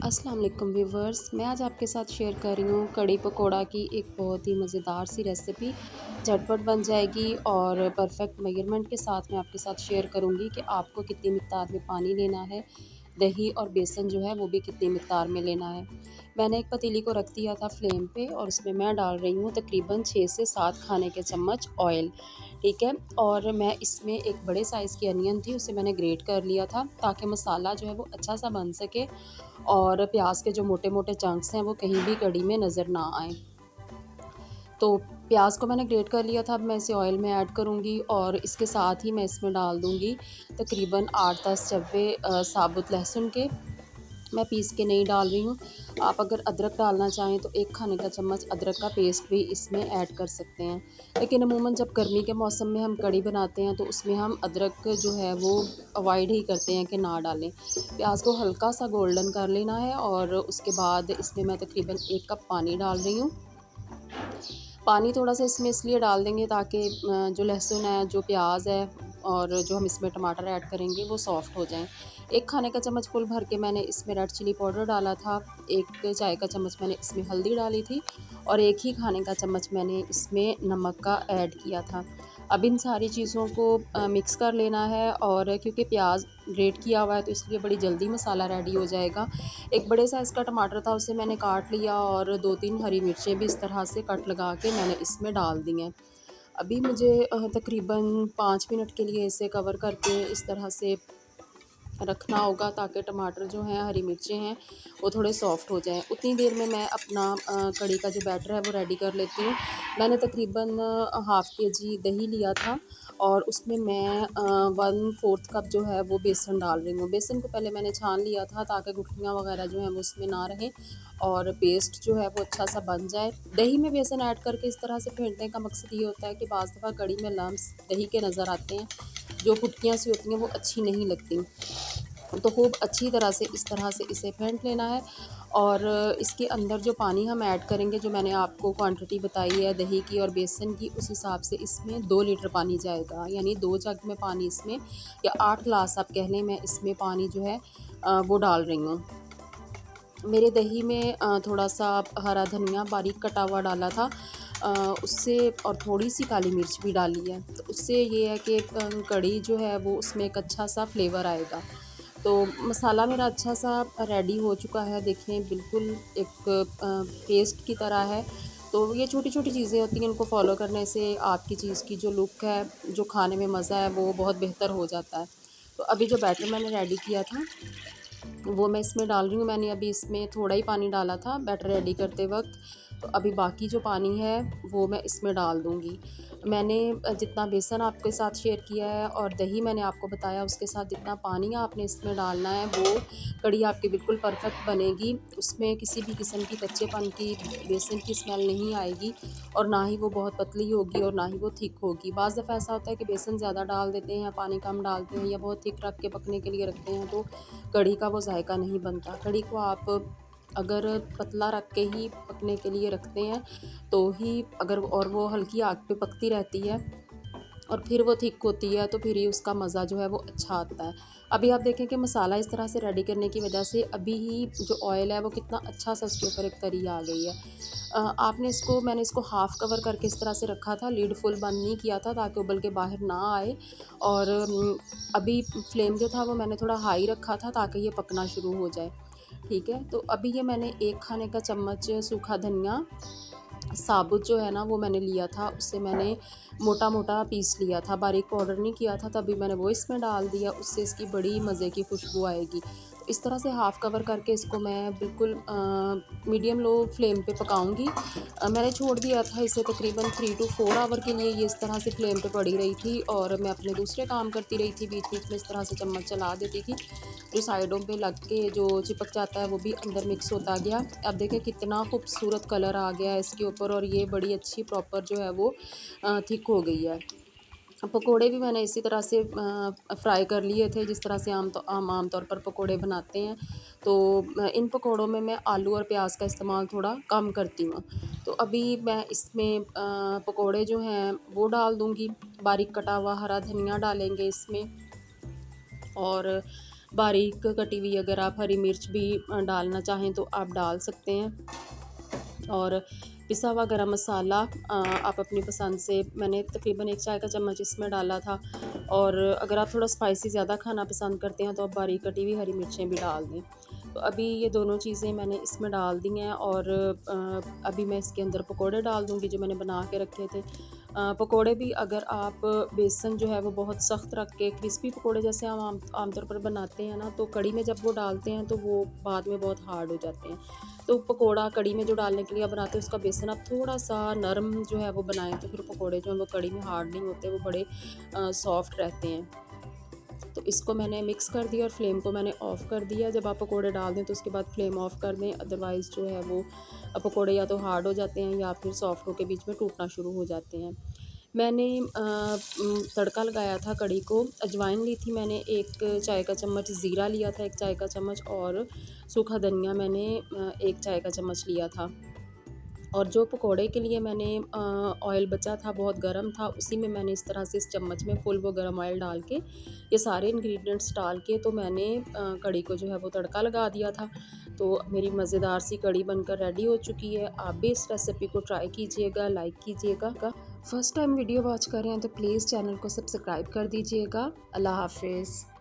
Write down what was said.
अस्सलाम वालेकुम व्यूवर्स, मैं आज आपके साथ शेयर कर रही हूँ कड़ी पकोड़ा की एक बहुत ही मज़ेदार सी रेसिपी। झटपट बन जाएगी और परफेक्ट मेजरमेंट के साथ मैं आपके साथ शेयर करूँगी कि आपको कितनी मिक़दार में पानी लेना है, दही और बेसन जो है वो भी कितनी मिक़दार में लेना है। मैंने एक पतीली को रख दिया था फ्लेम पे और उसमें मैं डाल रही हूँ तकरीबन 6 से 7 खाने के चम्मच ऑयल, ठीक है। और मैं इसमें एक बड़े साइज़ की अनियन थी, उसे मैंने ग्रेट कर लिया था ताकि मसाला जो है वो अच्छा सा बन सके और प्याज के जो मोटे-मोटे चंक्स हैं वो कहीं भी कड़ी में नज़र ना आएँ। तो प्याज को मैंने ग्रेट कर लिया था, अब मैं इसे ऑयल में ऐड करूँगी और इसके साथ ही मैं इसमें डाल दूँगी तकरीबन 8-10 चव्वे साबुत लहसुन के। मैं पीस के नहीं डाल रही हूँ। आप अगर अदरक डालना चाहें तो 1 खाने का चम्मच अदरक का पेस्ट भी इसमें ऐड कर सकते हैं। लेकिन अमूमन जब गर्मी के मौसम में हम कढ़ी बनाते हैं तो उसमें हम अदरक जो है वो अवॉइड ही करते हैं कि ना डालें। प्याज को हल्का-सा गोल्डन कर लेना है और उसके बाद इसमें मैं तकरीबन 1 कप पानी डाल रही हूँ। पानी थोड़ा-सा इसमें इसलिए डाल देंगे ताकि जो लहसुन है, जो प्याज है और जो हम इसमें टमाटर ऐड करेंगे वो सॉफ्ट हो जाएँ। 1 खाने का चम्मच फुल भर के मैंने इसमें रेड चिली पाउडर डाला था, 1 चाय का चम्मच मैंने इसमें हल्दी डाली थी और 1 ही खाने का चम्मच मैंने इसमें नमक का ऐड किया था। अब इन सारी चीज़ों को मिक्स कर लेना है और क्योंकि प्याज ग्रेट किया हुआ है तो इसलिए बड़ी जल्दी मसाला रेडी हो जाएगा। एक बड़े साइज़ का टमाटर था, उसे मैंने काट लिया और 2-3 हरी मिर्चें भी इस तरह से कट लगा के मैंने इसमें डाल दी हैं। अभी मुझे तकरीबन 5 मिनट के लिए इसे कवर करके इस तरह से रखना होगा ताकि टमाटर जो हैं, हरी मिर्चें हैं, वो थोड़े सॉफ्ट हो जाएँ। उतनी देर में मैं अपना कढ़ी का जो बैटर है वो रेडी कर लेती हूँ। मैंने तकरीबन हाफ़ केजी दही लिया था और उसमें मैं 1/4 कप जो है वो बेसन डाल रही हूँ। बेसन को पहले मैंने छान लिया था ताकि गुठलियाँ वगैरह जो हैं वो उसमें ना रहें और पेस्ट जो है वो अच्छा-सा बन जाए। दही में बेसन ऐड करके इस तरह से फेंटने का मकसद ये होता है कि बाज़ दफ़ा कढ़ी में लम्प्स दही के नज़र आते हैं, जो फुटकियाँ सी होती हैं वो अच्छी नहीं लगती। तो खूब अच्छी तरह से इस तरह से इसे फेंट लेना है और इसके अंदर जो पानी हम ऐड करेंगे, जो मैंने आपको क्वांटिटी बताई है दही की और बेसन की, उस हिसाब से इसमें 2 लीटर पानी जाएगा, यानी 2 जग में पानी इसमें या 8 ग्लास आप कह लें, मैं इसमें पानी जो है वो डाल रही हूँ। मेरे दही में थोड़ा-सा हरा धनिया बारीक कटा हुआ डाला था, उससे और थोड़ी-सी काली मिर्च भी डाली है, तो उससे ये है कि कढ़ी जो है वो उसमें एक अच्छा-सा फ्लेवर आएगा। तो मसाला मेरा अच्छा-सा रेडी हो चुका है, देखें बिल्कुल एक पेस्ट की तरह है। तो ये छोटी-छोटी चीज़ें होती हैं, इनको फ़ॉलो करने से आपकी चीज़ की जो लुक है, जो खाने में मज़ा है, वो बहुत बेहतर हो जाता है। तो अभी जो बैटर मैंने रेडी किया था वो मैं इसमें डाल रही हूँ। मैंने अभी इसमें थोड़ा ही पानी डाला था बैटर रेडी करते वक़्त, तो अभी बाकी जो पानी है वो मैं इसमें डाल दूँगी। मैंने जितना बेसन आपके साथ शेयर किया है और दही मैंने आपको बताया, उसके साथ जितना पानी आपने इसमें डालना है वो कढ़ी आपकी बिल्कुल परफ़ेक्ट बनेगी। उसमें किसी भी किस्म की कच्चेपन की, बेसन की स्मेल नहीं आएगी और ना ही वो बहुत पतली होगी और ना ही वो थिक होगी। बाज़ दफ़ा ऐसा होता है कि बेसन ज़्यादा डाल देते हैं या पानी कम डालते हैं या बहुत थिक रख के पकने के लिए रखते हैं, तो कढ़ी का वो जायका नहीं बनता। कढ़ी को आप अगर पतला रख के ही पकने के लिए रखते हैं तो ही अगर और वो हल्की आग पे पकती रहती है और फिर वो थिक होती है तो फिर ही उसका मज़ा जो है वो अच्छा आता है। अभी आप देखें कि मसाला इस तरह से रेडी करने की वजह से अभी ही जो ऑयल है वो कितना अच्छा सा उसके ऊपर एक तरी आ गई है। आपने इसको मैंने इसको हाफ़ कवर करके इस तरह से रखा था, लिड फुल बंद नहीं किया था ताकि उबल के बाहर ना आए और अभी फ्लेम जो था वो मैंने थोड़ा हाई रखा था ताकि ये पकना शुरू हो जाए, ठीक है। तो अभी ये मैंने 1 खाने का चम्मच सूखा धनिया साबुत जो है ना वो मैंने लिया था, उससे मैंने मोटा-मोटा पीस लिया था, बारीक पाउडर नहीं किया था, तभी मैंने वो इसमें डाल दिया, उससे इसकी बड़ी मज़े की खुशबू आएगी। तो इस तरह से हाफ़ कवर करके इसको मैं बिल्कुल मीडियम लो फ्लेम पे पकाऊँगी। मैंने छोड़ दिया था इसे तकरीबन 3 टू 4 आवर के लिए, ये इस तरह से फ्लेम पे पड़ी रही थी और मैं अपने दूसरे काम करती रही थी, बीच-बीच में इस तरह से चम्मच चला देती थी। जो साइडों पे लग के जो चिपक जाता है वो भी अंदर मिक्स होता गया। अब देखिए कितना खूबसूरत कलर आ गया है इसके ऊपर और ये बड़ी अच्छी प्रॉपर जो है वो थिक हो गई है। पकोड़े भी मैंने इसी तरह से फ्राई कर लिए थे जिस तरह से हम आम तौर पर पकोड़े बनाते हैं। तो इन पकोड़ों में मैं आलू और प्याज का इस्तेमाल थोड़ा कम करती हूँ। तो अभी मैं इसमें पकोड़े जो हैं वो डाल दूँगी, बारीक कटा हुआ हरा धनिया डालेंगे इसमें और बारीक कटी हुई अगर आप हरी मिर्च भी डालना चाहें तो आप डाल सकते हैं। और पिसा हुआ गरम मसाला आप अपनी पसंद से, मैंने तकरीबन 1 चाय का चम्मच इसमें डाला था। और अगर आप थोड़ा स्पाइसी ज़्यादा खाना पसंद करते हैं तो आप बारीक कटी हुई हरी मिर्चें भी डाल दें। तो अभी ये दोनों चीज़ें मैंने इसमें डाल दी हैं और अभी मैं इसके अंदर पकोड़े डाल दूँगी जो मैंने बना के रखे थे। पकोड़े भी अगर आप बेसन जो है वो बहुत सख्त रख के क्रिस्पी पकोड़े जैसे हम आमतौर पर बनाते हैं ना, तो कढ़ी में जब वो डालते हैं तो वो बाद में बहुत हार्ड हो जाते हैं। तो पकोड़ा कढ़ी में जो डालने के लिए आप बनाते हैं उसका बेसन आप थोड़ा सा नरम जो है वो बनाएं, तो फिर पकोड़े जो हैं वो कढ़ी में हार्ड नहीं होते, वो बड़े सॉफ्ट रहते हैं। तो इसको मैंने मिक्स कर दिया और फ्लेम को मैंने ऑफ़ कर दिया। जब आप पकोड़े डाल दें तो उसके बाद फ्लेम ऑफ़ कर दें, अदरवाइज़ जो है वो पकोड़े या तो हार्ड हो जाते हैं या फिर सॉफ्ट होकर बीच में टूटना शुरू हो जाते हैं। मैंने तड़का लगाया था कढ़ी को, अजवाइन ली थी मैंने 1 चाय का चम्मच, ज़ीरा लिया था 1 चाय का चम्मच और सूखा धनिया मैंने 1 चाय का चम्मच लिया था। और जो पकोड़े के लिए मैंने ऑयल बचा था बहुत गर्म था, उसी में मैंने इस तरह से इस चम्मच में फुल वो गर्म ऑयल डाल के ये सारे इंग्रेडिएंट्स डाल के तो मैंने कढ़ी को जो है वो तड़का लगा दिया था। तो मेरी मज़ेदार सी कढ़ी बनकर रेडी हो चुकी है। आप भी इस रेसिपी को ट्राई कीजिएगा, लाइक कीजिएगा। फर्स्ट टाइम वीडियो वॉच कर रहे हैं तो प्लीज़ चैनल को सब्सक्राइब कर दीजिएगा। अल्लाह हाफ़िज़।